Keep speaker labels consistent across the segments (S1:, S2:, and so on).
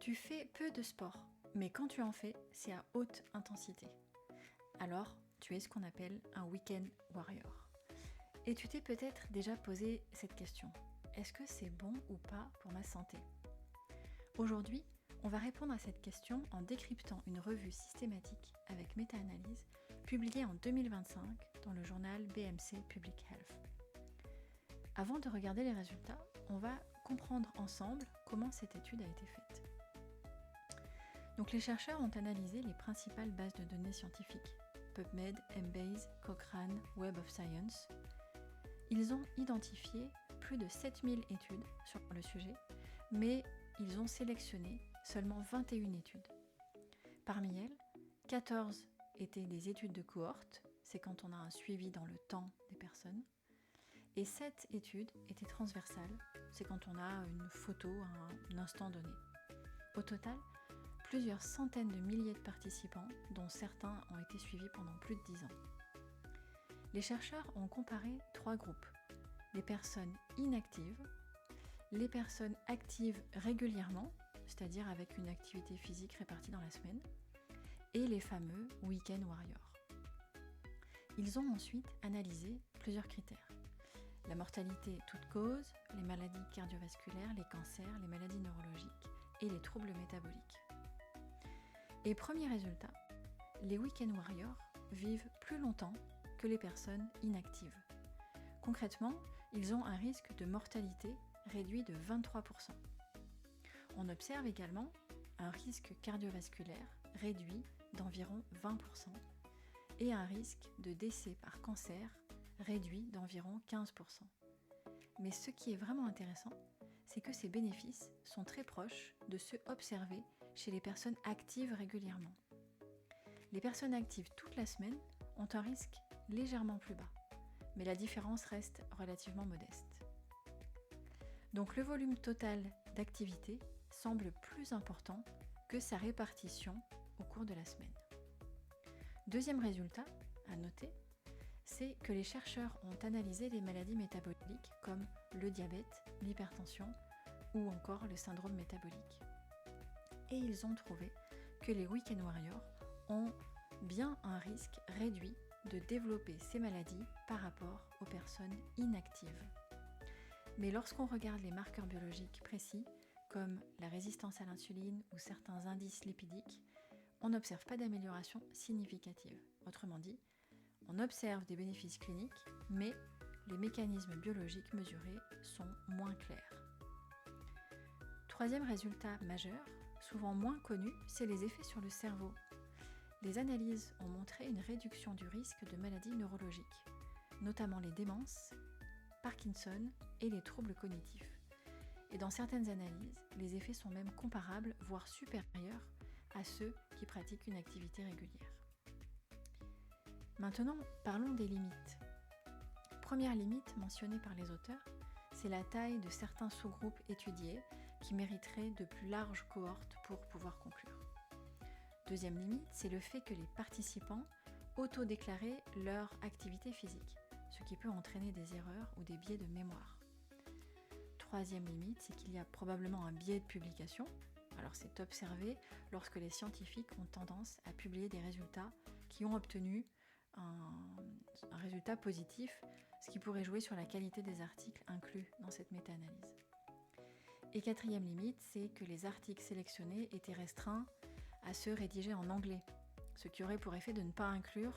S1: Tu fais peu de sport, mais quand tu en fais, c'est à haute intensité. Alors, tu es ce qu'on appelle un week-end warrior. Et tu t'es peut-être déjà posé cette question. Est-ce que c'est bon ou pas pour ma santé ? Aujourd'hui, on va répondre à cette question en décryptant une revue systématique avec méta-analyse publiée en 2025 dans le journal BMC Public Health. Avant de regarder les résultats, on va comprendre ensemble comment cette étude a été faite. Donc les chercheurs ont analysé les principales bases de données scientifiques, PubMed, Embase, Cochrane, Web of Science. Ils ont identifié plus de 7000 études sur le sujet, mais ils ont sélectionné seulement 21 études. Parmi elles, 14 étaient des études de cohorte, c'est quand on a un suivi dans le temps des personnes, et 7 études étaient transversales, c'est quand on a une photo à un instant donné. Au total, plusieurs centaines de milliers de participants, dont certains ont été suivis pendant plus de 10 ans. Les chercheurs ont comparé 3 groupes, les personnes inactives, les personnes actives régulièrement, c'est-à-dire avec une activité physique répartie dans la semaine, et les fameux week-end warriors. Ils ont ensuite analysé plusieurs critères. La mortalité toute cause, les maladies cardiovasculaires, les cancers, les maladies neurologiques et les troubles métaboliques. Et premier résultat, les week-end warriors vivent plus longtemps que les personnes inactives. Concrètement, ils ont un risque de mortalité réduit de 23%. On observe également un risque cardiovasculaire réduit d'environ 20% et un risque de décès par cancer réduit d'environ 15%. Mais ce qui est vraiment intéressant, c'est que ces bénéfices sont très proches de ceux observés chez les personnes actives régulièrement. Les personnes actives toute la semaine ont un risque légèrement plus bas, mais la différence reste relativement modeste. Donc le volume total d'activité semble plus important que sa répartition au cours de la semaine. Deuxième résultat à noter, c'est que les chercheurs ont analysé les maladies métaboliques comme le diabète, l'hypertension ou encore le syndrome métabolique. Et ils ont trouvé que les week-end warriors ont bien un risque réduit de développer ces maladies par rapport aux personnes inactives. Mais lorsqu'on regarde les marqueurs biologiques précis, comme la résistance à l'insuline ou certains indices lipidiques, on n'observe pas d'amélioration significative. Autrement dit, on observe des bénéfices cliniques, mais les mécanismes biologiques mesurés sont moins clairs. Troisième résultat majeur, souvent moins connu, c'est les effets sur le cerveau. Les analyses ont montré une réduction du risque de maladies neurologiques, notamment les démences, Parkinson et les troubles cognitifs. Et dans certaines analyses, les effets sont même comparables, voire supérieurs à ceux qui pratiquent une activité régulière. Maintenant, parlons des limites. Première limite mentionnée par les auteurs, c'est la taille de certains sous-groupes étudiés qui mériteraient de plus larges cohortes pour pouvoir conclure. Deuxième limite, c'est le fait que les participants autodéclaraient leur activité physique, ce qui peut entraîner des erreurs ou des biais de mémoire. Troisième limite, c'est qu'il y a probablement un biais de publication. Alors c'est observé lorsque les scientifiques ont tendance à publier des résultats qui ont obtenu un résultat positif, ce qui pourrait jouer sur la qualité des articles inclus dans cette méta-analyse. Et quatrième limite, c'est que les articles sélectionnés étaient restreints à ceux rédigés en anglais, ce qui aurait pour effet de ne pas inclure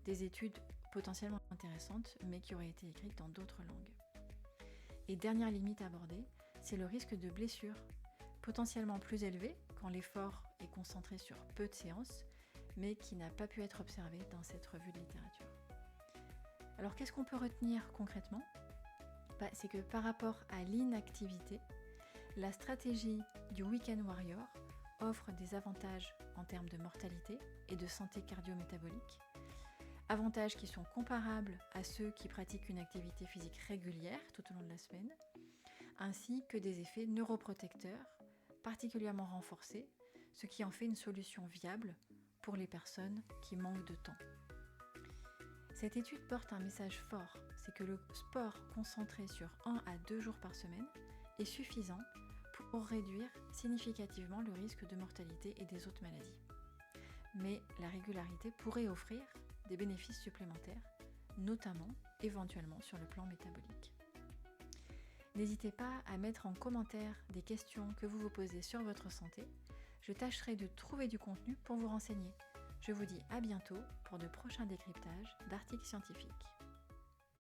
S1: des études potentiellement intéressantes, mais qui auraient été écrites dans d'autres langues. Et dernière limite abordée, c'est le risque de blessure, potentiellement plus élevé quand l'effort est concentré sur peu de séances, mais qui n'a pas pu être observé dans cette revue de littérature. Alors qu'est-ce qu'on peut retenir concrètement ? C'est que par rapport à l'inactivité, la stratégie du week-end warrior offre des avantages en termes de mortalité et de santé cardio-métabolique, avantages qui sont comparables à ceux qui pratiquent une activité physique régulière tout au long de la semaine, ainsi que des effets neuroprotecteurs particulièrement renforcés, ce qui en fait une solution viable pour les personnes qui manquent de temps. Cette étude porte un message fort, c'est que le sport concentré sur 1 à 2 jours par semaine est suffisant pour pour réduire significativement le risque de mortalité et des autres maladies. Mais la régularité pourrait offrir des bénéfices supplémentaires, notamment éventuellement sur le plan métabolique. N'hésitez pas à mettre en commentaire des questions que vous vous posez sur votre santé. Je tâcherai de trouver du contenu pour vous renseigner. Je vous dis à bientôt pour de prochains décryptages d'articles scientifiques.